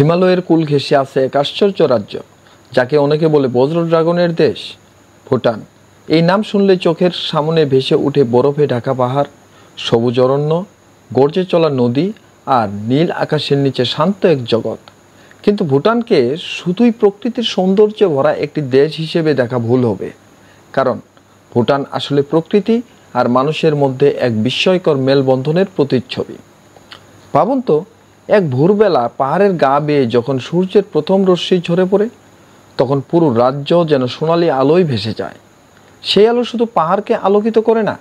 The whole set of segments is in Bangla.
হিমালয়ের কুল ঘেঁষে আছে এক আশ্চর্য রাজ্য, যাকে অনেকে বলে বজ্র ড্রাগনের দেশ, ভুটান। এই নাম শুনলে চোখের সামনে ভেসে উঠে বরফে ঢাকা পাহাড়, সবুজ অরণ্য, গর্জে চলা নদী আর নীল আকাশের নিচে শান্ত এক জগৎ। কিন্তু ভুটানকে শুধুই প্রকৃতির সৌন্দর্যে ভরা একটি দেশ হিসেবে দেখা ভুল হবে, কারণ ভুটান আসলে প্রকৃতি আর মানুষের মধ্যে এক বিস্ময়কর মেলবন্ধনের প্রতিচ্ছবি। ভাবুন তো, এক ভোরবেলা পাহাড়ের গা বেয়ে যখন সূর্যের প্রথম রশ্মি ঝরে পড়ে, তখন পুরো রাজ্য যেন সোনালি আলোয় ভেসে যায়। সেই আলো শুধু পাহাড়কে আলোকিত করে না,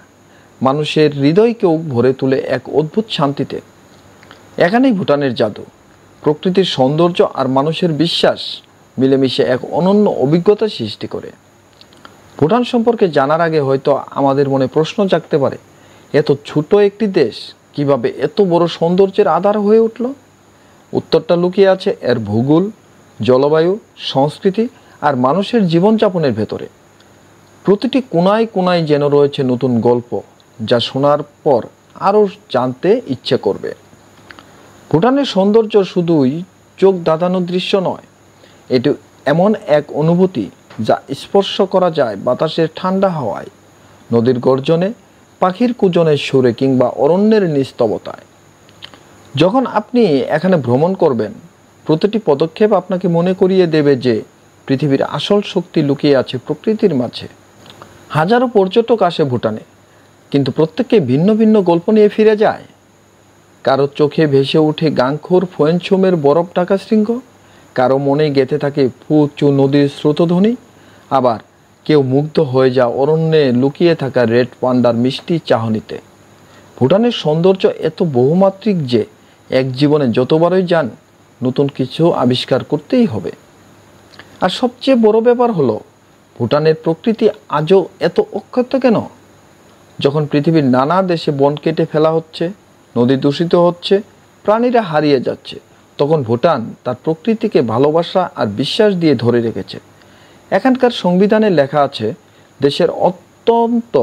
মানুষের হৃদয়কেও ভরে তোলে এক অদ্ভুত শান্তিতে। এখানেই ভুটানের জাদু, প্রকৃতির সৌন্দর্য আর মানুষের বিশ্বাস মিলেমিশে এক অনন্য অভিজ্ঞতা সৃষ্টি করে। ভুটান সম্পর্কে জানার আগে হয়তো আমাদের মনে প্রশ্ন জাগতে পারে, এত ছোট একটি দেশ কিভাবে এত বড় সৌন্দর্যের আধার হয়ে উঠল? উত্তরটা লুকিয়ে আছে এর ভূগোল, জলবায়ু, সংস্কৃতি আর মানুষের জীবনযাপনের ভেতরে। প্রতিটি কোনায় কোনায় যেন রয়েছে নতুন গল্প, যা শোনার পর আরও জানতে ইচ্ছে করবে। ভুটানের সৌন্দর্য শুধুই চোখ ধাঁধানো দৃশ্য নয়, এটি এমন এক অনুভূতি যা স্পর্শ করা যায় বাতাসের ঠান্ডা হাওয়ায়, নদীর গর্জনে, পাখির কুজনের সুরে কিংবা অরণ্যের নিস্তবতায়। যখন আপনি এখানে ভ্রমণ করবেন, প্রতিটি পদক্ষেপ আপনাকে মনে করিয়ে দেবে যে পৃথিবীর আসল শক্তি লুকিয়ে আছে প্রকৃতির মাঝে। হাজারো পর্যটক আসে ভুটানে, কিন্তু প্রত্যেককে ভিন্ন ভিন্ন গল্প নিয়ে ফিরে যায়। কারো চোখে ভেসে ওঠে গাংখোর ফোয়েনছুমের বরফ ঢাকা শৃঙ্গ, কারো মনে গেঁথে থাকে ফুচু নদীর স্রোতধ্বনি, আবার কেউ মুগ্ধ হয়ে যায় অরণ্যে লুকিয়ে থাকা রেড পান্ডার মিষ্টি চাহনিতে। ভুটানের সৌন্দর্য এত বহুমাত্রিক যে এক জীবনে যতবারই যান, নতুন কিছু আবিষ্কার করতেই হবে। আর সবচেয়ে বড় ব্যাপার হলো, ভুটানের প্রকৃতি আজও এত অক্ষত কেন? যখন পৃথিবীর নানা দেশে বন কেটে ফেলা হচ্ছে, নদী দূষিত হচ্ছে, প্রাণীরা হারিয়ে যাচ্ছে, তখন ভুটান তার প্রকৃতিকে ভালোবাসা আর বিশ্বাস দিয়ে ধরে রেখেছে। এখানকার সংবিধানে লেখা আছে, দেশের অত্যন্ত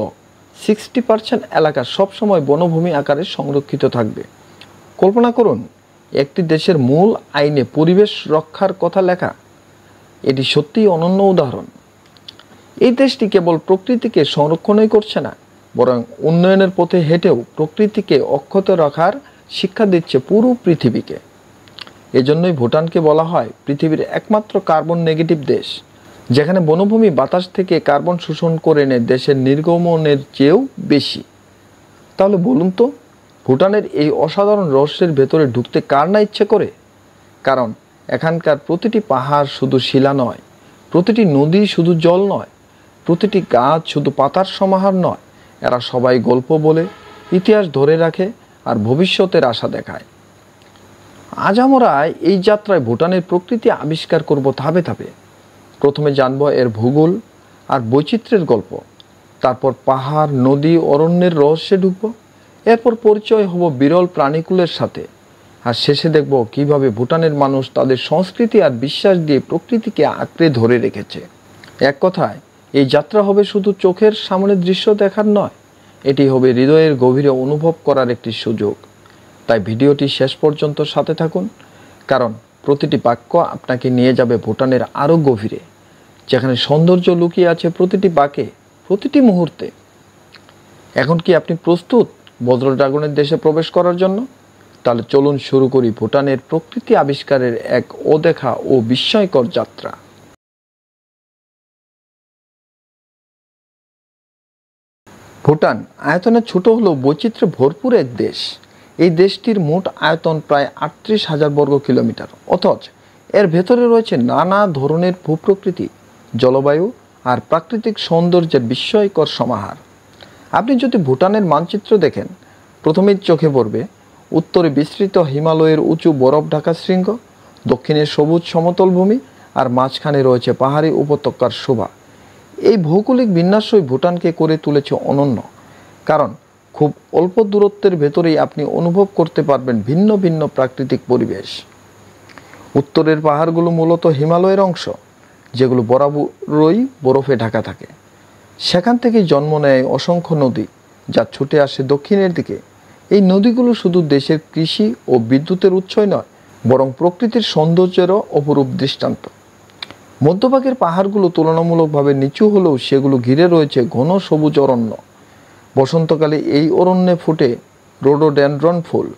60% এলাকা সবসময় বনভূমি আকারে সংরক্ষিত থাকবে। কল্পনা করুন, একটি দেশের মূল আইনে পরিবেশ রক্ষার কথা লেখা। এটি সত্যিই অনন্য উদাহরণ। এই দেশটি কেবল প্রকৃতিকে সংরক্ষণই করছে না, বরং উন্নয়নের পথে হেঁটেও প্রকৃতিকে অক্ষত রাখার শিক্ষা দিচ্ছে পুরো পৃথিবীকে। এজন্যই ভুটানকে বলা হয় পৃথিবীর একমাত্র কার্বন নেগেটিভ দেশ, যেখানে বনভূমি বাতাস থেকে কার্বন শোষণ করে নেয় দেশের নির্গমনের চেয়েও বেশি। তাহলে বলুন তো, ভুটানের এই অসাধারণ রহস্যের ভেতরে ঢুকতে কার না ইচ্ছে করে? কারণ এখানকার প্রতিটি পাহাড় শুধু শিলা নয়, প্রতিটি নদী শুধু জল নয়, প্রতিটি গাছ শুধু পাতার সমাহার নয়, এরা সবাই গল্প বলে, ইতিহাস ধরে রাখে আর ভবিষ্যতের আশা দেখায়। আজ আমরা এই যাত্রায় ভুটানের প্রকৃতি আবিষ্কার করব ধাপে ধাপে। প্রথমে জানব এর ভূগোল আর বৈচিত্র্যের গল্প, তারপর পাহাড়, নদী, অরণ্যের রহস্যে ঢুকব, এরপর পরিচয় হব বিরল প্রাণীকুলের সাথে, আর শেষে দেখব কিভাবে ভুটানের মানুষ তাদের সংস্কৃতি আর বিশ্বাস দিয়ে প্রকৃতিকে আঁকড়ে ধরে রেখেছে। এক কথায়, এই যাত্রা হবে শুধু চোখের সামনে দৃশ্য দেখার নয়, এটি হবে হৃদয়ের গভীরে অনুভব করার একটি সুযোগ। তাই ভিডিওটি শেষ পর্যন্ত সাথে থাকুন, কারণ প্রতিটি বাক্য আপনাকে নিয়ে যাবে ভুটানের আরও গভীরে, যেখানে সৌন্দর্য লুকিয়ে আছে প্রতিটি বাঁকে, প্রতিটি মুহূর্তে। এখন কি আপনি প্রস্তুত বজ্র ড্রাগনের দেশে প্রবেশ করার জন্য? তাহলে চলুন শুরু করি ভুটানের প্রকৃতি আবিষ্কারের এক অদেখা ও বিস্ময়কর যাত্রা। ভুটান আয়তনে ছোট হলেও বৈচিত্র্যে ভরপুর এক দেশ। এই দেশটির মোট আয়তন প্রায় 38,000 বর্গ কিলোমিটার, অথচ এর ভেতরে রয়েছে নানা ধরনের ভূপ্রকৃতি, জলবায়ু আর প্রাকৃতিক সৌন্দর্যের বিস্ময়কর সমাহার। আপনি যদি ভুটানের মানচিত্র দেখেন, প্রথমেই চোখে পড়বে উত্তরে বিস্তৃত হিমালয়ের উঁচু বরফ ঢাকা শৃঙ্গ, দক্ষিণে সবুজ সমতল ভূমি, আর মাঝখানে রয়েছে পাহাড়ি উপত্যকার শোভা। এই ভৌগোলিক বিন্যাসই ভুটানকে করে তুলেছে অনন্য, কারণ খুব অল্প দূরত্বের ভেতরেই আপনি অনুভব করতে পারবেন ভিন্ন ভিন্ন প্রাকৃতিক পরিবেশ। উত্তরের পাহাড়গুলো মূলত হিমালয়ের অংশ, যেগুলো বরাবরই বরফে ঢাকা থাকে। সেখান থেকেই জন্ম নেয় অসংখ্য নদী, যা ছুটে আসে দক্ষিণের দিকে। এই নদীগুলো শুধু দেশের কৃষি ও বিদ্যুতের উৎসই নয়, বরং প্রকৃতির সৌন্দর্যেরও অপরূপ দৃষ্টান্ত। মধ্যভাগের পাহাড়গুলো তুলনামূলকভাবে নিচু হলেও সেগুলো ঘিরে রয়েছে ঘন সবুজ অরণ্য। বসন্তকালে এই অরণ্যে ফুটে রোডোডেনড্রন ফুল,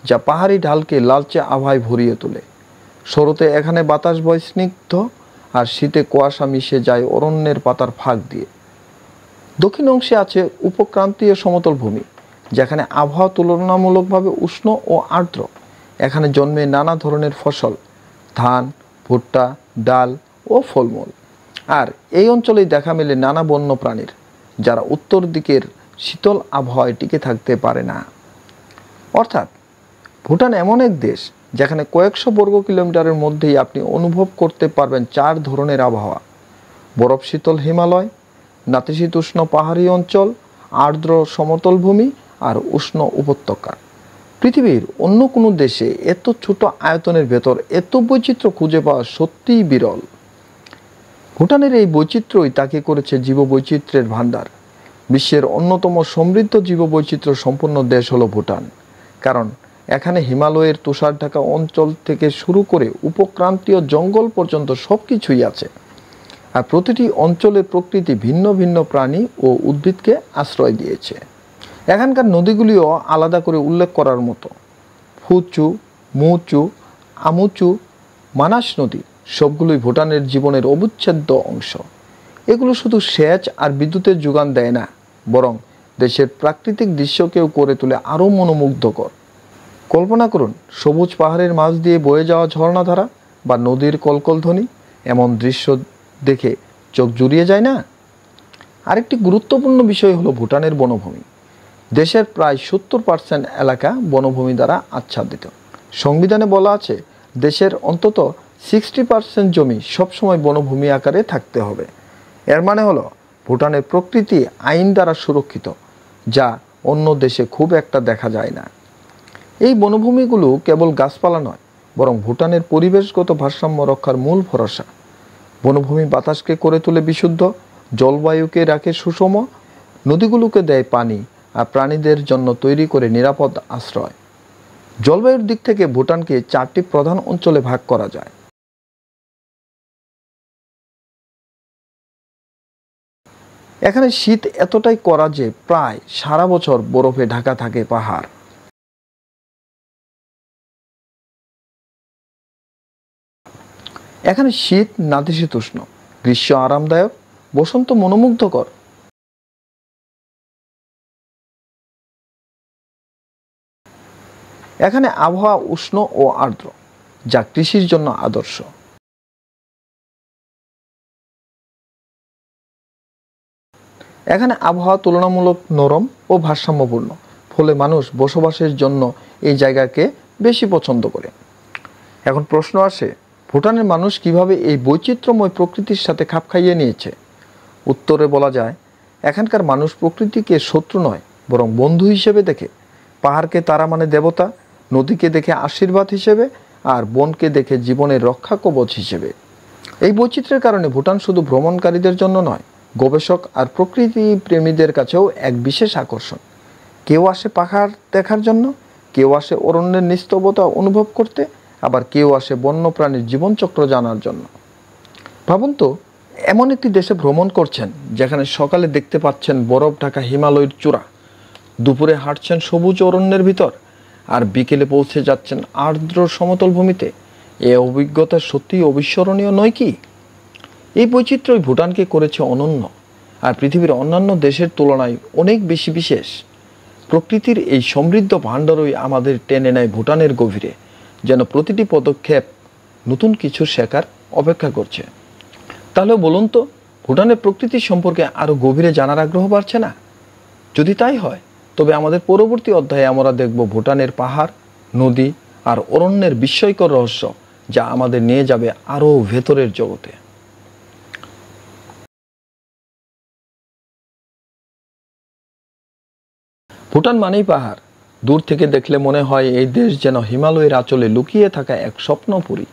যা পাহাড়ি ঢালকে লালচে আভায় ভরিয়ে তোলে। শরতে এখানে বাতাস বয় স্নিগ্ধ, আর শীতে কুয়াশা মিশে যায় অরণ্যের পাতার ফাঁক দিয়ে। দক্ষিণ অংশে আছে উপক্রান্তীয় সমতল ভূমি, যেখানে আবহাওয়া তুলনামূলকভাবে উষ্ণ ও আর্দ্র। এখানে জন্মে নানা ধরনের ফসল, ধান, ভুট্টা, ডাল ও ফলমূল। আর এই অঞ্চলেই দেখা মেলে নানা বন্য প্রাণীর, যারা উত্তর দিকের শীতল আবহাওয়ায় টিকে থাকতে পারে না। অর্থাৎ ভুটান এমন এক দেশ যেখানে কয়েকশো বর্গ কিলোমিটারের মধ্যেই আপনি অনুভব করতে পারবেন 4 ধরনের আবহাওয়া: বরফ শীতল হিমালয়, নাতিশীতোষ্ণ পাহাড়ি অঞ্চল, আর্দ্র সমতল ভূমি আর উষ্ণ উপত্যকা। পৃথিবীর অন্য কোনো দেশে এত ছোট আয়তনের ভেতর এত বৈচিত্র্য খুঁজে পাওয়া সত্যিই বিরল। ভুটানের এই বৈচিত্র্যই তাকে করেছে জীববৈচিত্র্যের ভাণ্ডার। বিশ্বের অন্যতম সমৃদ্ধ জীববৈচিত্র্য সম্পন্ন দেশ হলো ভুটান, কারণ এখানে হিমালয়ের তুষার ঢাকা অঞ্চল থেকে শুরু করে উপক্রান্তীয় জঙ্গল পর্যন্ত সব কিছুই আছে। আর প্রতিটি অঞ্চলের প্রকৃতি ভিন্ন ভিন্ন প্রাণী ও উদ্ভিদকে আশ্রয় দিয়েছে। এখানকার নদীগুলিও আলাদা করে উল্লেখ করার মতো। ফুচু, মুচু, আমুচু, মানাস নদী সবগুলোই ভুটানের জীবনের অবিচ্ছেদ্য অংশ। এগুলো শুধু সেচ আর বিদ্যুতের যোগান দেয় না, বরং দেশের প্রাকৃতিক দৃশ্যকেও করে তোলে আরও মনোমুগ্ধকর। কল্পনা করুন সবুজ পাহাড়ের মাঝ দিয়ে বয়ে যাওয়া ঝর্ণাধারা বা নদীর কলকলধ্বনি। এমন দৃশ্য দেখে চোখ জুড়িয়ে যায় না? আরেকটি গুরুত্বপূর্ণ বিষয় হলো ভুটানের বনভূমি। দেশের প্রায় 70% এলাকা বনভূমি দ্বারা আচ্ছাদিত। সংবিধানে বলা আছে দেশের অন্তত 60% জমি সবসময় বনভূমি আকারে থাকতে হবে। এর মানে হলো ভুটানের প্রকৃতি আইন দ্বারা সুরক্ষিত, যা অন্য দেশে খুব একটা দেখা যায় না। এই বনভূমিগুলো কেবল গাছপালা নয়, বরং ভুটানের পরিবেশগত ভারসাম্য রক্ষার মূল ভরসা। বনভূমি বাতাসকে করে তোলে বিশুদ্ধ, জলবায়ুকে রাখে সুষম, নদীগুলোকে দেয় পানি, আর প্রাণীদের জন্য তৈরি করে নিরাপদ আশ্রয়। জলবায়ুর দিক থেকে ভুটানকে 4টি প্রধান অঞ্চলে ভাগ করা যায়। এখানে শীত এতটাই কড়া যে প্রায় সারা বছর বরফে ঢাকা থাকে পাহাড়। এখানে শীত নাতিশীতোষ্ণ, গ্রীষ্ম আরামদায়ক, বসন্ত মনোমুগ্ধকর। এখানে আবহাওয়া উষ্ণ ও আর্দ্র, যা কৃষির জন্য আদর্শ। এখানে আবহাওয়া তুলনামূলক নরম ও ভারসাম্যপূর্ণ, ফলে মানুষ বসবাসের জন্য এই জায়গাকে বেশি পছন্দ করে। এখন প্রশ্ন আসে, ভুটানের মানুষ কিভাবে এই বৈচিত্র্যময় প্রকৃতির সাথে খাপ খাইয়ে নিয়েছে? উত্তরে বলা যায়, এখানকার মানুষ প্রকৃতিকে শত্রু নয়, বরং বন্ধু হিসেবে দেখে। পাহাড়কে তারা মানে দেবতা, নদীকে দেখে আশীর্বাদ হিসেবে, আর বনকে দেখে জীবনের রক্ষা কবচ হিসেবে। এই বৈচিত্র্যের কারণে ভুটান শুধু ভ্রমণকারীদের জন্য নয়, গবেষক আর প্রকৃতি প্রেমীদের কাছেও এক বিশেষ আকর্ষণ। কেউ আসে পাহাড় দেখার জন্য, কেউ আসে অরণ্যের নিস্তবতা অনুভব করতে, আবার কেউ আসে বন্যপ্রাণীর জীবনচক্র জানার জন্য। ভাবুন তো, এমন একটি দেশে ভ্রমণ করছেন যেখানে সকালে দেখতে পাচ্ছেন বরফ ঢাকা হিমালয়ের চূড়া, দুপুরে হাঁটছেন সবুজ অরণ্যের ভিতর, আর বিকেলে পৌঁছে যাচ্ছেন আর্দ্র সমতল ভূমিতে। এ অভিজ্ঞতা সত্যিই অবিস্মরণীয় নয় কি? এই বৈচিত্র্যই ভুটানকে করেছে অনন্য, আর পৃথিবীর অন্যান্য দেশের তুলনায় অনেক বেশি বিশেষ। প্রকৃতির এই সমৃদ্ধ ভাণ্ডারই আমাদের টেনে নেয় ভুটানের গভীরে, যেন প্রতিটি পদক্ষেপ নতুন কিছু শেখার অপেক্ষা করছে। তাহলে বলুন তো, ভুটানের প্রকৃতি সম্পর্কে আরও গভীরে জানার আগ্রহ বাড়ছে না? যদি তাই হয়, তবে আমাদের পরবর্তী অধ্যায়ে আমরা দেখব ভুটানের পাহাড়, নদী আর অরণ্যের বিস্ময়কর রহস্য, যা আমাদের নিয়ে যাবে আরও ভেতরের জগতে। ভুটান মানেই পাহাড়। দূর থেকে দেখলে মনে হয় এই দেশ যেন হিমালয়ের আঁচলে লুকিয়ে থাকা এক স্বপ্নপুরী।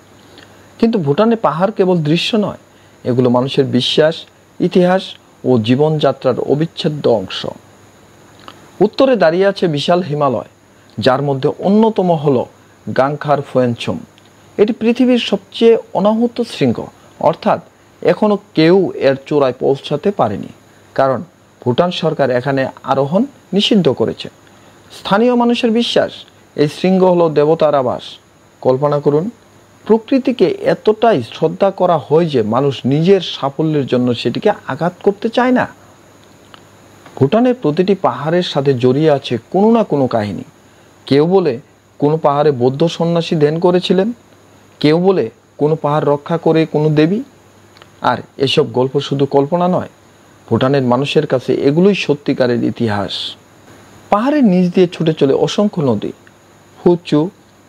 কিন্তু ভুটানে পাহাড় কেবল দৃশ্য নয়, এগুলো মানুষের বিশ্বাস, ইতিহাস ও জীবনযাত্রার অবিচ্ছেদ্য অংশ। উত্তরে দাঁড়িয়ে আছে বিশাল হিমালয়, যার মধ্যে অন্যতম হল গাংখার ফোয়েনছুম, এটি পৃথিবীর সবচেয়ে অনাহূত শৃঙ্গ, অর্থাৎ এখনও কেউ এর চূড়ায় পৌঁছাতে পারেনি, কারণ ভুটান সরকার এখানে আরোহণ নিষিদ্ধ করেছে। স্থানীয় মানুষের বিশ্বাস এই শৃঙ্গ হলো দেবতার আবাস। কল্পনা করুন, প্রকৃতিকে এতটাই শ্রদ্ধা করা হয় যে মানুষ নিজের সাফল্যের জন্য সেটিকে আঘাত করতে চায় না। ভুটানের প্রতিটি পাহাড়ের সাথে জড়িয়ে আছে কোনো না কোনো কাহিনী। কেউ বলে কোনো পাহাড়ে বৌদ্ধ সন্ন্যাসী ধ্যান করেছিলেন, কেউ বলে কোনো পাহাড় রক্ষা করে কোনো দেবী। আর এসব গল্প শুধু কল্পনা নয়, ভুটানের মানুষের কাছে এগুলোই সত্যিকারের ইতিহাস। পাহাড়ের নিচ দিয়ে ছুটে চলে অসংখ্য নদী, হুচু,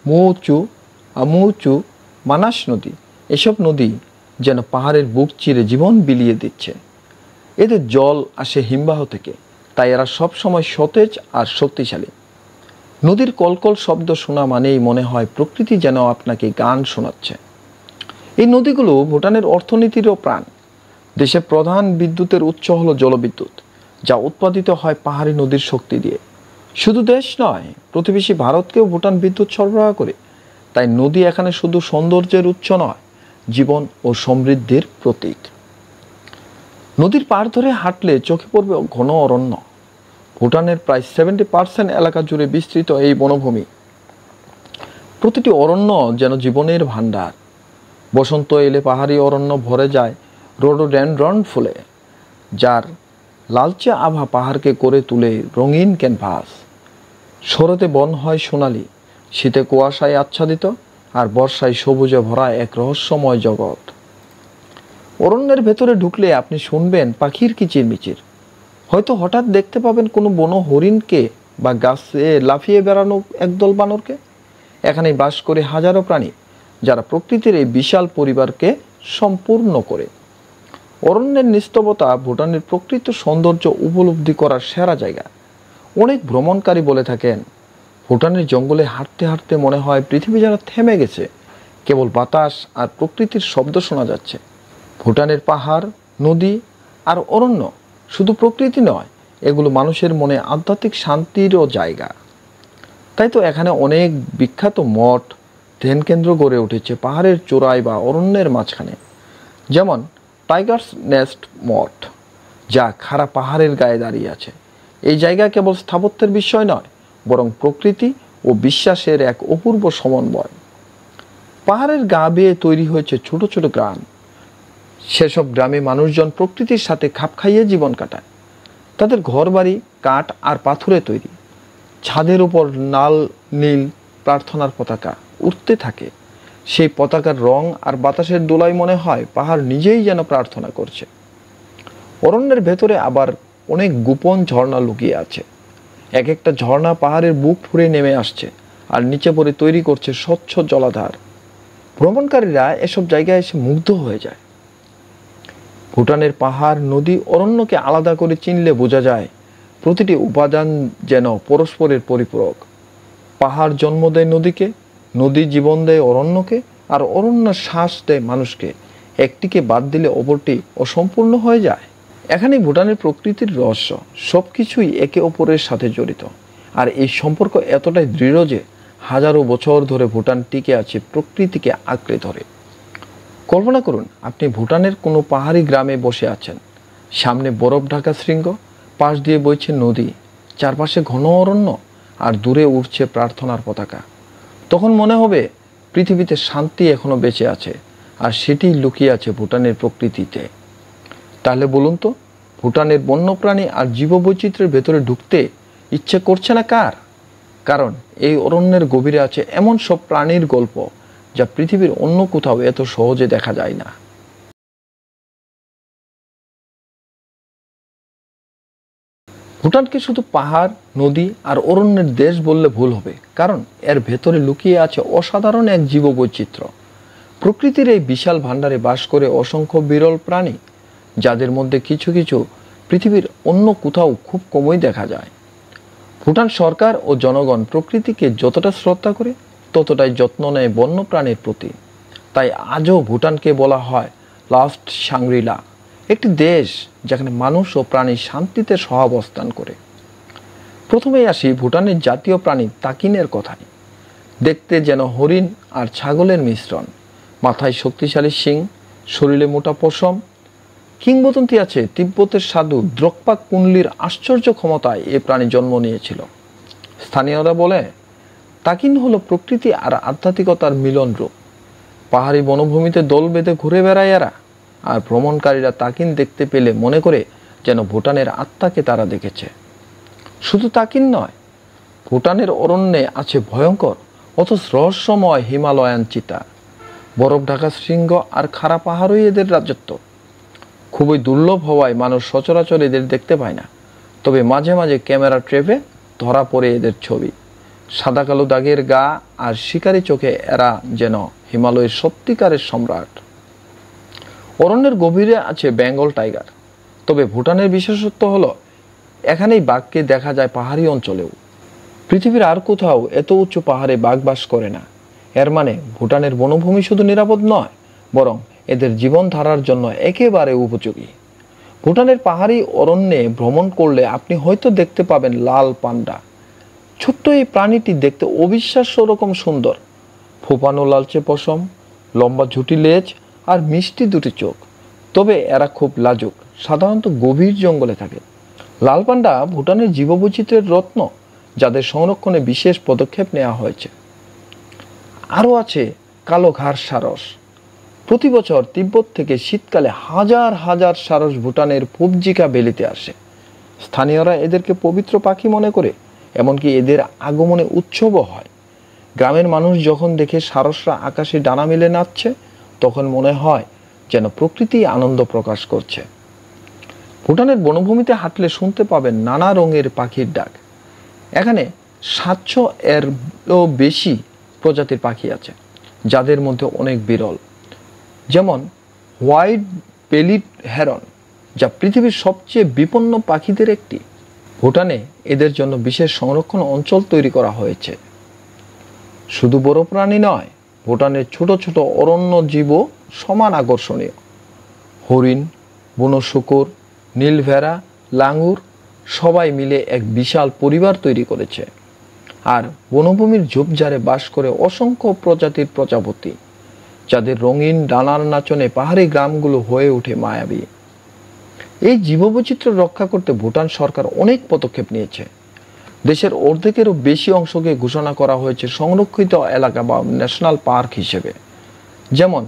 মুচু, আমুচু, মানাস নদী। এসব নদী যেন পাহাড়ের বুক চিরে জীবন বিলিয়ে দিচ্ছে। এদের জল আসে হিমবাহ থেকে, তাই এরা সবসময় সতেজ আর শক্তিশালী। নদীর কলকল শব্দ শোনা মানেই মনে হয় প্রকৃতি যেন আপনাকে গান শোনাচ্ছে। এই নদীগুলো ভুটানের অর্থনীতিরও প্রাণ। দেশের প্রধান বিদ্যুতের উৎস হলো জলবিদ্যুৎ, যা উৎপাদিত হয় পাহাড়ি নদীর শক্তি দিয়ে। শুধু দেশ নয়, প্রতিবেশী ভারতকেও ভুটান বিদ্যুৎ সরবরাহ করে। তাই নদী এখানে শুধু সৌন্দর্যের উৎস নয়, জীবন ও সমৃদ্ধির প্রতীক। নদীর পাড় ধরে হাঁটলে চোখে পড়বে ঘন অরণ্য। ভুটানের প্রায় 70% এলাকা জুড়ে বিস্তৃত এই বনভূমি। প্রতিটি অরণ্য যেন জীবনের ভাণ্ডার। বসন্ত এলে পাহাড়ি অরণ্য ভরে যায় রোডোডেনড্রন ফুলে, যার লালচে আভা পাহাড়কে করে তুলে রঙিন ক্যানভাস। শরতে বন হয় সোনালি, শীতে কুয়াশায় আচ্ছাদিত, আর বর্ষায় সবুজে ভরা এক রহস্যময় জগৎ। অরণ্যের ভেতরে ঢুকলে আপনি শুনবেন পাখির কিচিরমিচির। হয়তো হঠাৎ দেখতে পাবেন কোনো বন হরিণকে বা গাছে লাফিয়ে বেড়ানো একদল বানরকে। এখানেই বাস করে হাজারো প্রাণী, যারা প্রকৃতির এই বিশাল পরিবারকে সম্পূর্ণ করে। অরণ্যের নিস্তবতা ভুটানের প্রকৃত সৌন্দর্য উপলব্ধি করার সেরা জায়গা। অনেক ভ্রমণকারী বলে থাকেন, ভুটানের জঙ্গলে হাঁটতে হাঁটতে মনে হয় পৃথিবী যেন থেমে গেছে, কেবল বাতাস আর প্রকৃতির শব্দ শোনা যাচ্ছে। ভুটানের পাহাড়, নদী আর অরণ্য শুধু প্রকৃতি নয়, এগুলো মানুষের মনে আধ্যাত্মিক শান্তিরও জায়গা। তাই তো এখানে অনেক বিখ্যাত মঠ, ধ্যানকেন্দ্র গড়ে উঠেছে পাহাড়ের চূড়ায় বা অরণ্যের মাঝখানে। যেমন টাইগার্স নেস্ট মঠ, যা খাড়া পাহাড়ের গায়ে দাঁড়িয়ে আছে। এই জায়গা কেবল স্থাপত্যের বিষয় নয়, বরং প্রকৃতি ও বিশ্বাসের এক অপূর্ব সমন্বয়। পাহাড়ের গা বেয়ে তৈরি হয়েছে ছোট ছোট গ্রাম। সেসব গ্রামে মানুষজন প্রকৃতির সাথে খাপ খাইয়ে জীবন কাটায়। তাদের ঘরবাড়ি কাঠ আর পাথরে তৈরি। ছাদের উপর লাল নীল প্রার্থনার পতাকা উঠতে থাকে। সেই পতাকার রং আর বাতাসের দোলায় মনে হয় পাহাড় নিজেই যেন প্রার্থনা করছে। অরণ্যের ভেতরে আবার অনেক গোপন ঝর্ণা লুকিয়ে আছে। এক একটা ঝর্ণা পাহাড়ের বুক ফুঁড়ে নেমে আসছে আর নিচে পড়ে তৈরি করছে স্বচ্ছ জলাধার। ভ্রমণকারীরা এসব জায়গায় এসে মুগ্ধ হয়ে যায়। ভুটানের পাহাড়, নদী, অরণ্যকে আলাদা করে চিনলে বোঝা যায় প্রতিটি উপাদান যেন পরস্পরের পরিপূরক। পাহাড় জন্ম দেয় নদীকে, নদী জীবন দেয় অরণ্যকে, আর অরণ্য শ্বাস দেয় মানুষকে। একটিকে বাদ দিলে অপরটি অসম্পূর্ণ হয়ে যায়। এখানেই ভুটানের প্রকৃতির রহস্য। সব কিছুই একে অপরের সাথে জড়িত, আর এই সম্পর্ক এতটাই দৃঢ় যে হাজারো বছর ধরে ভুটান টিকে আছে প্রকৃতিকে আঁকড়ে ধরে। কল্পনা করুন, আপনি ভুটানের কোনো পাহাড়ি গ্রামে বসে আছেন। সামনে বরফ ঢাকা শৃঙ্গ, পাশ দিয়ে বইছে নদী, চারপাশে ঘন অরণ্য, আর দূরে উঠছে প্রার্থনার পতাকা। তখন মনে হবে পৃথিবীতে শান্তি এখনো বেঁচে আছে, আর সেটি লুকিয়ে আছে ভুটানের প্রকৃতিতে। তাহলে বলুন তো, ভুটানের বন্যপ্রাণী আর জীববৈচিত্র্যের ভেতরে ঢুকতে ইচ্ছে করছে না কার? কারণ এই অরণ্যের গভীরে আছে এমন সব প্রাণীর গল্প যা পৃথিবীর অন্য কোথাও এত সহজে দেখা যায় না। ভুটানকে শুধু পাহাড়, নদী আর অরণ্যের দেশ বললে ভুল হবে, কারণ এর ভেতরে লুকিয়ে আছে অসাধারণ এক জীববৈচিত্র্য। প্রকৃতির এই বিশাল ভাণ্ডারে বাস করে অসংখ্য বিরল প্রাণী, যাদের মধ্যে কিছু কিছু পৃথিবীর অন্য কোথাও খুব কমই দেখা যায়। ভুটান সরকার ও জনগণ প্রকৃতিকে যতটা শ্রদ্ধা করে, ততটাই যত্ন নেয় বন্যপ্রাণীর প্রতি। তাই আজও ভুটানকে বলা হয় লাস্ট সাংগ্রিলা, একটি দেশ যেখানে মানুষ ও প্রাণী শান্তিতে সহাবস্থান করে। প্রথমেই আসি ভুটানের জাতীয় প্রাণী তাকিনের কথায়। দেখতে যেন হরিণ আর ছাগলের মিশ্রণ, মাথায় শক্তিশালী শিং, শরীরে মোটা পশম। কিংবদন্তি আছে তিব্বতের সাধু দ্রোকপা কুনলির আশ্চর্য ক্ষমতায় এ প্রাণী জন্ম নিয়েছিল। স্থানীয়রা বলে তাকিন হলো প্রকৃতি আর আধ্যাত্মিকতার মিলন রূপ। পাহাড়ি বনভূমিতে দল বেঁধে ঘুরে বেড়ায় এরা, আর ভ্রমণকারীরা তাকিন দেখতে পেলে মনে করে যেন ভুটানের আত্মাকে তারা দেখেছে। শুধু তাকিন নয়, ভুটানের অরণ্যে আছে ভয়ঙ্কর অথচ রহস্যময় হিমালয়ান চিতা, বরফ ঢাকা শৃঙ্গ আর খাড়া পাহাড়ই এদের রাজত্ব। খুবই দুর্লভ হওয়ায় মানুষ সচরাচর এদের দেখতে পায় না, তবে মাঝে মাঝে ক্যামেরা ট্র্যাপে ধরা পড়ে এদের ছবি। সাদা কালো দাগের গা আর শিকারি চোখে এরা যেন হিমালয়ের সত্যিকারের সম্রাট। অরণ্যের গভীরে আছে বেঙ্গল টাইগার, তবে ভুটানের বিশেষত্ব হলো এখানেই বাঘকে দেখা যায় পাহাড়ি অঞ্চলেও। পৃথিবীর আর কোথাও এত উঁচু পাহাড়ে বাঘ বাস করে না। এর মানে ভুটানের বনভূমি শুধু নিরাপদ নয়, বরং এদের জীবনধারার জন্য একেবারে উপযোগী। ভুটানের পাহাড়ি অরণ্যে ভ্রমণ করলে আপনি হয়তো দেখতে পাবেন লাল পান্ডা। ছোট্ট এই প্রাণীটি দেখতে অবিশ্বাস্য রকম সুন্দর, ফোপানো লালচে পশম, লম্বা ঝুটি লেজ আর মিষ্টি দুটি চোখ। তবে এরা খুব লাজুক, সাধারণত গভীর জঙ্গলে থাকে। লাল পান্ডা ভুটানের জীববৈচিত্র্যের রত্ন, যাদের সংরক্ষণে বিশেষ পদক্ষেপ নেওয়া হয়েছে। আরও আছে কালো ঘাড় সারস। প্রতি বছর তিব্বত থেকে শীতকালে হাজার হাজার সারস ভুটানের পুবজিকা ভ্যালিতে আসে। স্থানীয়রা এদেরকে পবিত্র পাখি মনে করে, এমনকি এদের আগমনে উৎসবও হয়। গ্রামের মানুষ যখন দেখে সারসরা আকাশে ডানা মেলে নাচছে, তখন মনে হয় যেন প্রকৃতি আনন্দ প্রকাশ করছে। ভুটানের বনভূমিতে হাঁটলে শুনতে পাবেন নানা রঙের পাখির ডাক। এখানে ৭০০ এরও বেশি প্রজাতির পাখি আছে, যাদের মধ্যে অনেক বিরল, যেমন হোয়াইট বেলিড হেরন, যা পৃথিবীর সবচেয়ে বিপন্ন পাখিদের একটি। ভুটানে এদের জন্য বিশেষ সংরক্ষণ অঞ্চল তৈরি করা হয়েছে। শুধু বড় প্রাণী নয়, ভুটানের ছোট ছোট অরণ্য জীবও সমান আকর্ষণীয়। হরিণ, বুনো শূকর, নীল ভেড়া, লাঙ্গুর সবাই মিলে এক বিশাল পরিবার তৈরি করেছে। আর বনভূমির ঝোপঝাড়ে বাস করে অসংখ্য প্রজাতির প্রজাপতি, যাদের রঙিন ডানার নাচনে পাহাড়ি গ্রামগুলো হয়ে ওঠে মায়াবী। এই জীববৈচিত্র্য রক্ষা করতে ভুটান সরকার অনেক পদক্ষেপ নিয়েছে। দেশের অর্ধেকেরও বেশি অংশকে ঘোষণা করা হয়েছে সংরক্ষিত এলাকা বা ন্যাশনাল পার্ক হিসেবে, যেমন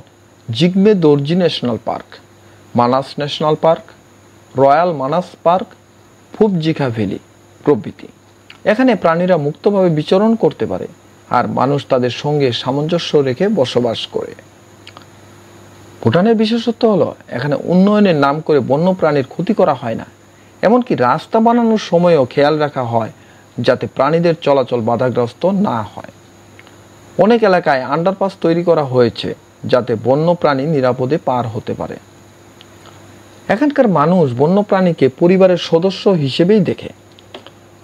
Jigme Dorji national park, Manas national park, royal Manas park, Phobjikha valley প্রভৃতি। এখানে প্রাণীরা মুক্তভাবে বিচরণ করতে পারে, আর মানুষ তাদের সঙ্গে সামঞ্জস্য রেখে বসবাস করে। ভুটানের বিশেষত্ব হলো এখানে উন্নয়নের নাম করে বন্য প্রাণীর ক্ষতি করা হয় না। এমনকি রাস্তা বানানোর সময়ও খেয়াল রাখা হয় যাতে প্রাণীদের চলাচল বাধাগ্রস্ত না হয়। অনেক এলাকায় আন্ডারপাস তৈরি করা হয়েছে যাতে বন্য প্রাণী নিরাপদে পার হতে পারে। এখানকার মানুষ বন্যপ্রাণীকে পরিবারের সদস্য হিসেবেই দেখে।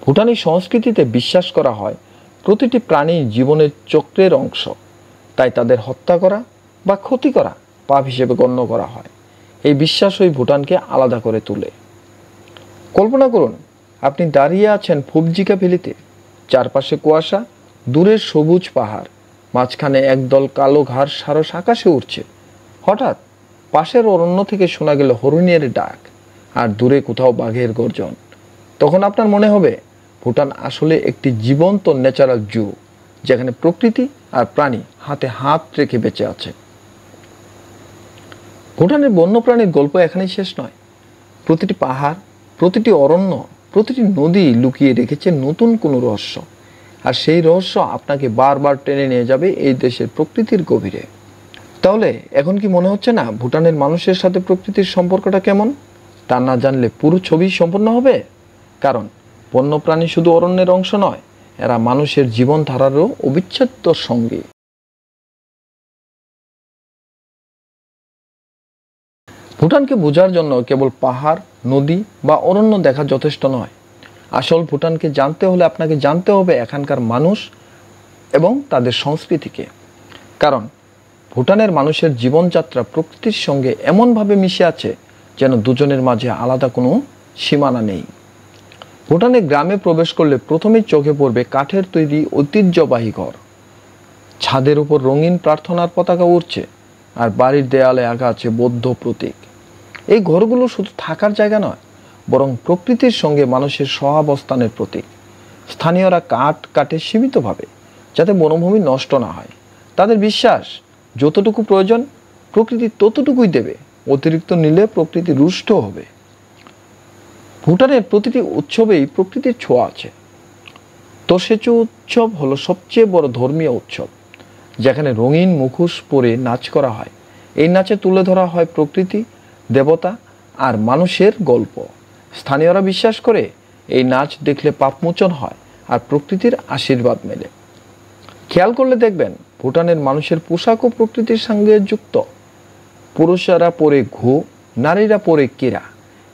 ভুটানি সংস্কৃতিতে বিশ্বাস করা হয় প্রতিটি প্রাণী জীবনের চক্রের অংশ, তাই তাদের হত্যা করা বা ক্ষতি করা পাপ হিসেবে গণ্য করা হয়। এই বিশ্বাসই ভুটানকে আলাদা করে তোলে। কল্পনা করুন, আপনি দাঁড়িয়ে আছেন ফুবজিকা ভ্যালিতে, চারপাশে কুয়াশা, দূরের সবুজ পাহাড়, মাঝখানে একদল কালো ঘাড় সারস আকাশে উঠছে। হঠাৎ পাশের অরণ্য থেকে শোনা গেল হরিণের ডাক, আর দূরে কোথাও বাঘের গর্জন। তখন আপনার মনে হবে ভুটান আসলে একটি জীবন্ত ন্যাচারাল জু, যেখানে প্রকৃতি আর প্রাণী হাতে হাত রেখে বেঁচে আছে। ভুটানের বন্যপ্রাণীর গল্প এখানেই শেষ নয়। প্রতিটি পাহাড়, প্রতিটি অরণ্য, প্রতিটি নদী লুকিয়ে রেখেছে নতুন কোনো রহস্য, আর সেই রহস্য আপনাকে বারবার টেনে নিয়ে যাবে এই দেশের প্রকৃতির গভীরে। তাহলে এখন কি মনে হচ্ছে না ভুটানের মানুষের সাথে প্রকৃতির সম্পর্কটা কেমন? তা না জানলে পুরো ছবি সম্পূর্ণ হবে। কারণ বন্যপ্রাণী শুধু অরণ্যের অংশ নয়, এরা মানুষের জীবনধারারও অবিচ্ছেদ্য সঙ্গী। ভুটানকে বোঝার জন্য কেবল পাহাড়, নদী বা অরণ্য দেখা যথেষ্ট নয়। আসল ভুটানকে জানতে হলে আপনাকে জানতে হবে এখানকার মানুষ এবং তাদের সংস্কৃতিকে। কারণ ভুটানের মানুষের জীবনযাত্রা প্রকৃতির সঙ্গে এমনভাবে মিশে আছে যেন দুজনের মাঝে আলাদা কোনো সীমানা নেই। ভুটানের গ্রামে প্রবেশ করলে প্রথমেই চোখে পড়বে কাঠের তৈরি ঐতিহ্যবাহী ঘর, ছাদের উপর রঙিন প্রার্থনার পতাকা উড়ছে, আর বাড়ির দেয়ালে আঁকা আছে বৌদ্ধ প্রতীক। এই ঘরগুলো শুধু থাকার জায়গা নয়, বরং প্রকৃতির সঙ্গে মানুষের সহাবস্থানের প্রতীক। স্থানীয়রা কাঠ কাটে সীমিতভাবে, যাতে বনভূমি নষ্ট না হয়। তাদের বিশ্বাস, যতটুকু প্রয়োজন প্রকৃতি ততটুকুই দেবে, অতিরিক্ত নিলে প্রকৃতি রুষ্ট হবে। ভুটানের প্রতিটি উৎসবেই প্রকৃতির ছোঁয়া আছে। তোশেচু উৎসব হলো সবচেয়ে বড় ধর্মীয় উৎসব, যেখানে রঙিন মুখোশ পরে নাচ করা হয়। এই নাচে তুলে ধরা হয় প্রকৃতি, দেবতা আর মানুষের গল্প। স্থানীয়রা বিশ্বাস করে এই নাচ দেখলে পাপমোচন হয় আর প্রকৃতির আশীর্বাদ মেলে। খেয়াল করলে দেখবেন, ভুটানের মানুষের পোশাকও প্রকৃতির সঙ্গে যুক্ত। পুরুষেরা পরে ঘু, নারীরা পরে কেরা।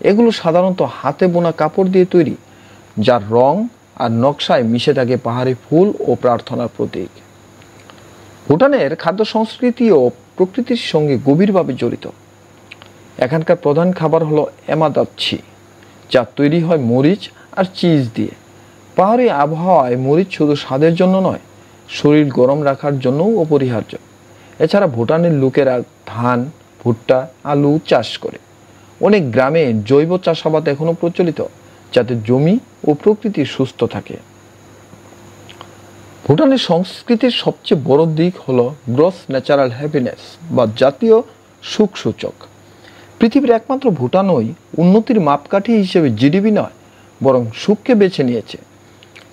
এগুলো সাধারণত হাতে বোনা কাপড় দিয়ে তৈরি, যার রং আর নকশায় মিশে থাকে পাহাড়ি ফুল ও প্রার্থনার প্রতীক। ভুটানের খাদ্য সংস্কৃতিও প্রকৃতির সঙ্গে গভীরভাবে জড়িত। এখানকার প্রধান খাবার হলো এমাদাচ্ছি, যা তৈরি হয় মরিচ আর চিজ দিয়ে। পাহাড়ি আবহাওয়ায় মরিচ শুধু স্বাদের জন্য নয়, শরীর গরম রাখার জন্যও অপরিহার্য। এছাড়া ভুটানের লোকেরা ধান, ভুট্টা, আলু চাষ করে। অনেক গ্রামে জৈব চাষাবাদ এখনো প্রচলিত, যাতে জমি ও প্রকৃতি সুস্থ থাকে। ভুটানের সংস্কৃতির সবচেয়ে বড় দিক হলো গ্রস ন্যাচারাল হ্যাপিনেস বা জাতীয় সুখ সূচক। পৃথিবীর একমাত্র ভুটানই উন্নতির মাপকাঠি হিসেবে জিডিপি নয়, বরং সুখকে বেছে নিয়েছে।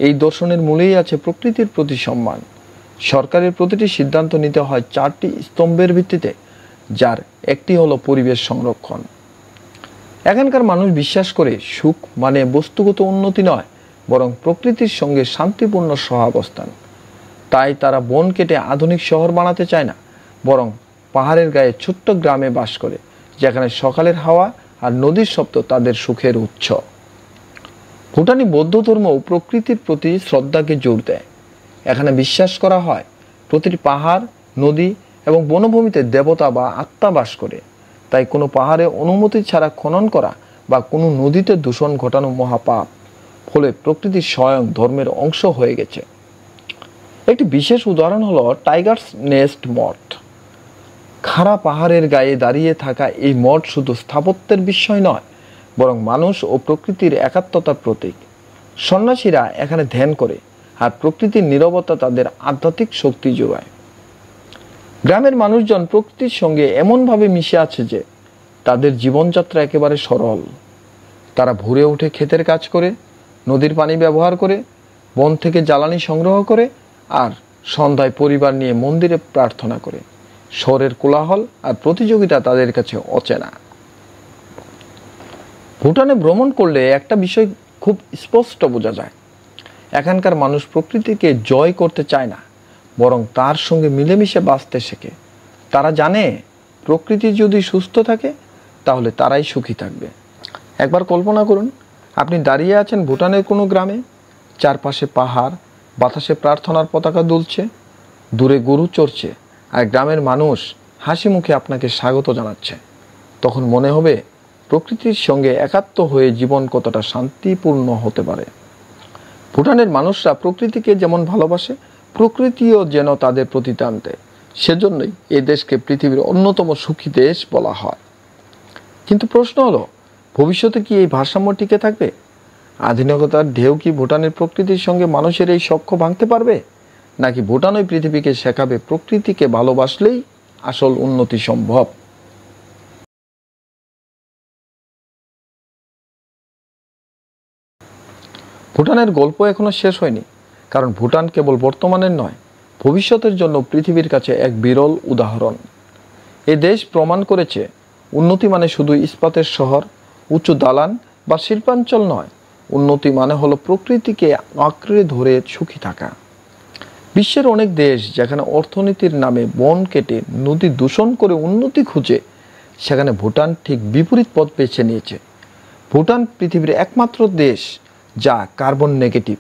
এই দর্শনের মূলেই আছে প্রকৃতির প্রতি সম্মান। সরকারের প্রতিটি সিদ্ধান্ত নিতে হয় 4টি স্তম্ভের ভিত্তিতে, যার একটি হলো পরিবেশ সংরক্ষণ। এখানকার মানুষ বিশ্বাস করে সুখ মানে বস্তুগত উন্নতি নয়, বরং প্রকৃতির সঙ্গে শান্তিপূর্ণ সহাবস্থান। তাই তারা বন কেটে আধুনিক শহর বানাতে চায় না, বরং পাহাড়ের গায়ে ছোট্ট গ্রামে বাস করে, যেখানে সকালের হাওয়া আর নদীর শব্দ তাদের সুখের উৎস। ভুটানি বৌদ্ধ ধর্ম প্রকৃতির প্রতি শ্রদ্ধাকে জোর দেয়। এখানে বিশ্বাস করা হয় প্রতিটি পাহাড়, নদী এবং বনভূমিতে দেবতা বা আত্মা বাস করে। তাই কোনো পাহাড়ে অনুমতি ছাড়া খনন করা বা কোনো নদীতে দূষণ ঘটানো মহাপাপ। ফলে প্রকৃতি স্বয়ং ধর্মের অংশ হয়ে গেছে। একটি বিশেষ উদাহরণ হলো টাইগার্স নেস্ট মঠ। খাড়া পাহাড়ের গায়ে দাঁড়িয়ে থাকা এই মঠ শুধু স্থাপত্যের বিষয় নয়, বরং মানুষ ও প্রকৃতির একাত্মতার প্রতীক। সন্ন্যাসীরা এখানে ধ্যান করে, আর প্রকৃতির নীরবতা তাদের আধ্যাত্মিক শক্তি যোগায়। গ্রামের মানুষজন প্রকৃতির সঙ্গে এমনভাবে মিশে আছে যে তাদের জীবনযাত্রা একেবারে সরল। তারা ভোরে উঠে ক্ষেতের কাজ করে, নদীর পানি ব্যবহার করে, বন থেকে জ্বালানি সংগ্রহ করে, আর সন্ধ্যায় পরিবার নিয়ে মন্দিরে প্রার্থনা করে। শহরের কোলাহল আর প্রতিযোগিতা তাদের কাছে অচেনা। ভুটানে ভ্রমণ করলে একটা বিষয় খুব স্পষ্ট বোঝা যায়। এখানকার মানুষ প্রকৃতিকে জয় করতে চায় না, বরং তার সঙ্গে মিলেমিশে বাঁচতে শেখে। তারা জানে প্রকৃতি যদি সুস্থ থাকে, তাহলে তারাই সুখী থাকবে। একবার কল্পনা করুন, আপনি দাঁড়িয়ে আছেন ভুটানের কোনো গ্রামে, চারপাশে পাহাড়, বাতাসে প্রার্থনার পতাকা দুলছে, দূরে গরু চড়ছে, আর গ্রামের মানুষ হাসি মুখে আপনাকে স্বাগত জানাচ্ছে। তখন মনে হবে প্রকৃতির সঙ্গে একাত্ম হয়ে জীবন কতটা শান্তিপূর্ণ হতে পারে। ভুটানের মানুষরা প্রকৃতিকে যেমন ভালোবাসে, প্রকৃতিও যেন তাদের প্রতি টান দেয়। সেজন্যই এই দেশকে পৃথিবীর অন্যতম সুখী দেশ বলা হয়। কিন্তু প্রশ্ন হলো, ভবিষ্যতে কি এই ভারসাম্য টিকে থাকবে? আধুনিকতার ঢেউ কি ভুটানের প্রকৃতির সঙ্গে মানুষের এই সখ্য ভাঙতে পারবে? নাকি ভুটানই পৃথিবীকে শেখাবে প্রকৃতিকে ভালোবাসলেই আসল উন্নতি সম্ভব? ভুটানের গল্প এখনো শেষ হয়নি, কারণ ভুটান কেবল বর্তমানের নয়, ভবিষ্যতের জন্য পৃথিবীর কাছে এক বিরল উদাহরণ। এ দেশ প্রমাণ করেছে উন্নতি মানে শুধু ইস্পাতের শহর, উঁচু দালান বা শিল্পাঞ্চল নয়। উন্নতি মানে হলো প্রকৃতিকে আঁকড়ে ধরে সুখী থাকা। বিশ্বের অনেক দেশ যেখানে অর্থনীতির নামে বন কেটে, নদী দূষণ করে উন্নতি খুঁজে, সেখানে ভুটান ঠিক বিপরীত পথ বেছে নিয়েছে। ভুটান পৃথিবীর একমাত্র দেশ যা কার্বন নেগেটিভ,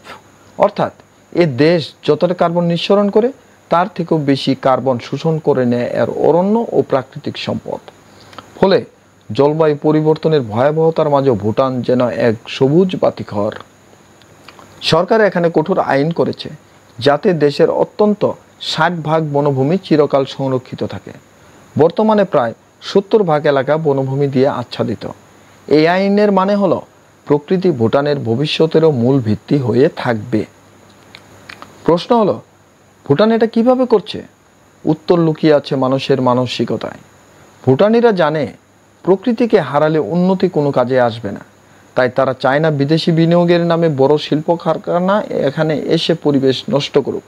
অর্থাৎ এ দেশ যতটা কার্বন নিঃসরণ করে, তার থেকেও বেশি কার্বন শোষণ করে নেয় এর অরণ্য ও প্রাকৃতিক সম্পদ। ফলে জলবায়ু পরিবর্তনের ভয়াবহতার মাঝে ভুটান যেন এক সবুজ বাতিঘর। সরকার এখানে কঠোর আইন করেছে, যাতে দেশের অত্যন্ত 60% বনভূমি চিরকাল সংরক্ষিত থাকে। বর্তমানে প্রায় 70% এলাকা বনভূমি দিয়ে আচ্ছাদিত। এই আইনের মানে হলো প্রকৃতি ভুটানের ভবিষ্যতেরও মূল ভিত্তি হয়ে থাকবে। প্রশ্ন হলো, ভুটান এটা কিভাবে করছে? উত্তর লুকিয়ে আছে মানুষের মানসিকতায়। ভুটানিরা জানে প্রকৃতিকে হারালে উন্নতি কোনো কাজে আসবে না। তাই তারা চায় না বিদেশি বিনিয়োগের নামে বড় শিল্প কারখানা এখানে এসে পরিবেশ নষ্ট করুক।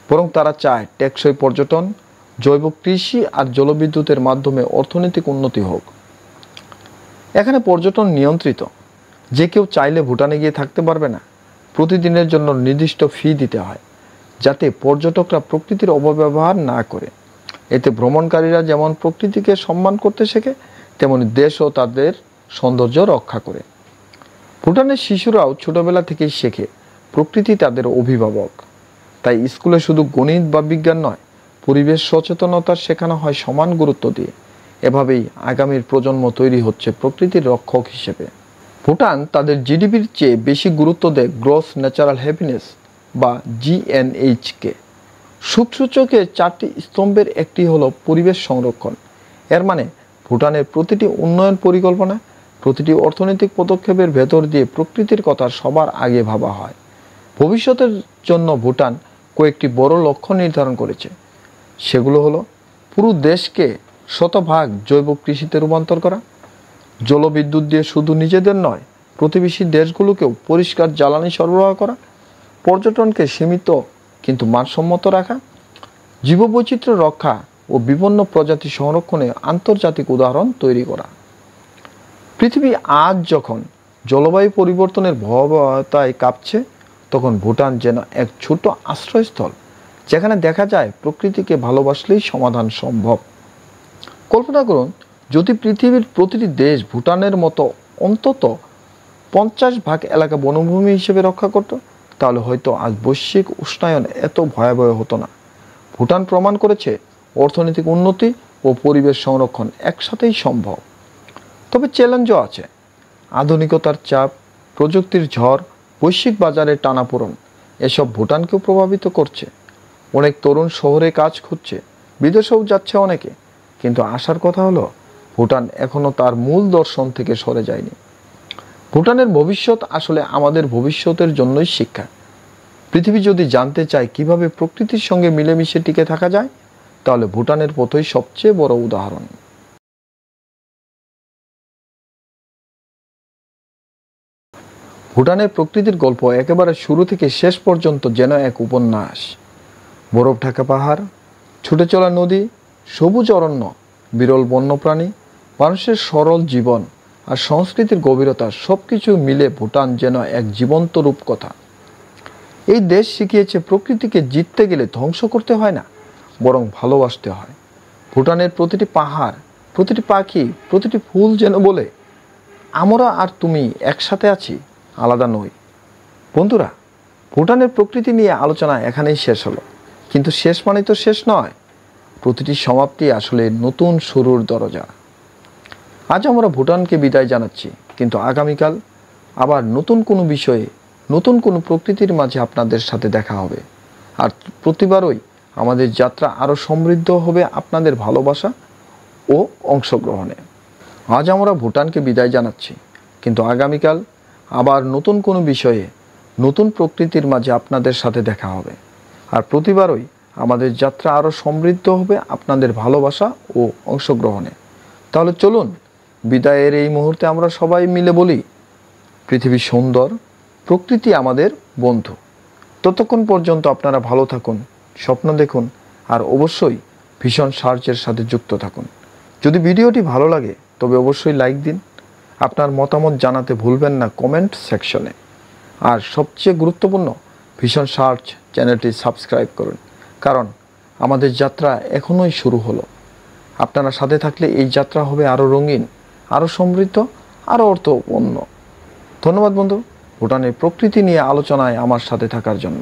বরং তারা চায় টেকসই পর্যটন, জৈব কৃষি আর জলবিদ্যুতের মাধ্যমে অর্থনৈতিক উন্নতি হোক। এখানে পর্যটন নিয়ন্ত্রিত। যে কেউ চাইলে ভুটানে গিয়ে থাকতে পারবে না। প্রতিদিনের জন্য নির্দিষ্ট ফি দিতে হয়, যাতে পর্যটকরা প্রকৃতির অপব্যবহার না করে। এতে ভ্রমণকারীরা যেমন প্রকৃতিকে সম্মান করতে শেখে, তেমনি দেশও তাদের সৌন্দর্য রক্ষা করে। ভুটানের শিশুরাও ছোটবেলা থেকেই শেখে প্রকৃতি তাদের অভিভাবক। তাই স্কুলে শুধু গণিত বা বিজ্ঞান নয়, পরিবেশ সচেতনতা শেখানো হয় সমান গুরুত্ব দিয়ে। এভাবেই আগামীর প্রজন্ম তৈরি হচ্ছে প্রকৃতির রক্ষক হিসেবে। ভুটান তাদের জিডিপির চেয়ে বেশি গুরুত্ব দেয় গ্রস ন্যাচারাল হ্যাপিনেস বা GNH-কে। সুখসূচকের 4টি স্তম্ভের একটি হলো পরিবেশ সংরক্ষণ। এর মানে ভুটানের প্রতিটি উন্নয়ন পরিকল্পনা, প্রতিটি অর্থনৈতিক পদক্ষেপের ভেতর দিয়ে প্রকৃতির কথা সবার আগে ভাবা হয়। ভবিষ্যতের জন্য ভুটান কয়েকটি বড় লক্ষ্য নির্ধারণ করেছে। সেগুলো হলো পুরো দেশকে 100% জৈব কৃষিতে রূপান্তর করা, জলবিদ্যুৎ দিয়ে শুধু নিজেদের নয়, প্রতিবেশী দেশগুলোকেও পরিষ্কার জ্বালানি সরবরাহ করা, পর্যটনকে সীমিত কিন্তু মানসম্মত রাখা, জীববৈচিত্র্য রক্ষা ও বিভিন্ন প্রজাতি সংরক্ষণে আন্তর্জাতিক উদাহরণ তৈরি করা। পৃথিবী আজ যখন জলবায়ু পরিবর্তনের ভয়াবহতায় কাঁপছে, তখন ভুটান যেন এক ছোট আশ্রয়স্থল, যেখানে দেখা যায় প্রকৃতিকে ভালোবাসলেই সমাধান সম্ভব। কল্পনা করুন, যদি পৃথিবীর প্রতিটি দেশ ভুটানের মতো অন্তত 50% এলাকা বনভূমি হিসেবে রক্ষা করত, তাহলে হয়তো আজ বৈশ্বিক উষ্ণায়ন এত ভয়াবহ হতো না। ভুটান প্রমাণ করেছে অর্থনৈতিক উন্নতি ও পরিবেশ সংরক্ষণ একসাথেই সম্ভব। তবে চ্যালেঞ্জও আছে। আধুনিকতার চাপ, প্রযুক্তির ঝড়, বৈশ্বিক বাজারের টানাপোড়েন এসব ভুটানকেও প্রভাবিত করছে। অনেক তরুণ শহরে কাজ খুঁজছে, বিদেশেও যাচ্ছে অনেকে। কিন্তু আসার কথা হলো, ভুটান এখনও তার মূল দর্শন থেকে সরে যায়নি। ভুটানের ভবিষ্যৎ আসলে আমাদের ভবিষ্যতের জন্যই শিক্ষা। পৃথিবী যদি জানতে চায় কিভাবে প্রকৃতির সঙ্গে মিলেমিশে টিকে থাকা যায়, তাহলে ভুটানের পথই সবচেয়ে বড় উদাহরণ। ভুটানের প্রকৃতির গল্প একেবারে শুরু থেকে শেষ পর্যন্ত যেন এক উপন্যাস। বরফ ঢাকা পাহাড়, ছুটে চলা নদী, সবুজ অরণ্য, বিরল বন্যপ্রাণী, মানুষের সরল জীবন আর সংস্কৃতির গভীরতা সবকিছু মিলে ভুটান যেন এক জীবন্ত রূপকথা। এই দেশ শিখিয়েছে প্রকৃতিকে জিততে গেলে ধ্বংস করতে হয় না, বরং ভালোবাসতে হয়। ভুটানের প্রতিটি পাহাড়, প্রতিটি পাখি, প্রতিটি ফুল যেন বলে, আমরা আর তুমি একসাথে আছি, আলাদা নই। বন্ধুরা, ভুটানের প্রকৃতি নিয়ে আলোচনা এখানেই শেষ হলো। কিন্তু শেষ মানে তো শেষ নয়। প্রতিটি সমাপ্তি আসলে নতুন শুরুর দরজা। আজ আমরা ভুটানকে বিদায় জানাচ্ছি, কিন্তু আগামীকাল আবার নতুন কোনো বিষয়ে, নতুন কোনো প্রকৃতির মাঝে আপনাদের সাথে দেখা হবে। আর প্রতিবারই আমাদের যাত্রা আরও সমৃদ্ধ হবে আপনাদের ভালোবাসা ও অংশগ্রহণে। আজ আমরা ভুটানকে বিদায় জানাচ্ছি, কিন্তু আগামীকাল আবার নতুন কোনো বিষয়ে, নতুন প্রকৃতির মাঝে আপনাদের সাথে দেখা হবে। আর প্রতিবারই আমাদের যাত্রা আরও সমৃদ্ধ হবে আপনাদের ভালোবাসা ও অংশগ্রহণে। তাহলে চলুন, বিদায়ের এই মুহূর্তে আমরা সবাই মিলে বলি, পৃথিবী সুন্দর, প্রকৃতি আমাদের বন্ধু। ততক্ষণ পর্যন্ত আপনারা ভালো থাকুন, স্বপ্ন দেখুন, আর অবশ্যই ভীষণ সার্চের সাথে যুক্ত থাকুন। যদি ভিডিওটি ভালো লাগে তবে অবশ্যই লাইক দিন। আপনার মতামত জানাতে ভুলবেন না কমেন্ট সেকশনে। আর সবচেয়ে গুরুত্বপূর্ণ, ভীষণ সার্চ চ্যানেলটি সাবস্ক্রাইব করুন, কারণ আমাদের যাত্রা এখনোই শুরু হলো। আপনারা সাথে থাকলে এই যাত্রা হবে আরও রঙিন, আরও সমৃদ্ধ, আরও অর্থপূর্ণ। ধন্যবাদ বন্ধু, ভুটানের প্রকৃতি নিয়ে আলোচনায় আমার সাথে থাকার জন্য।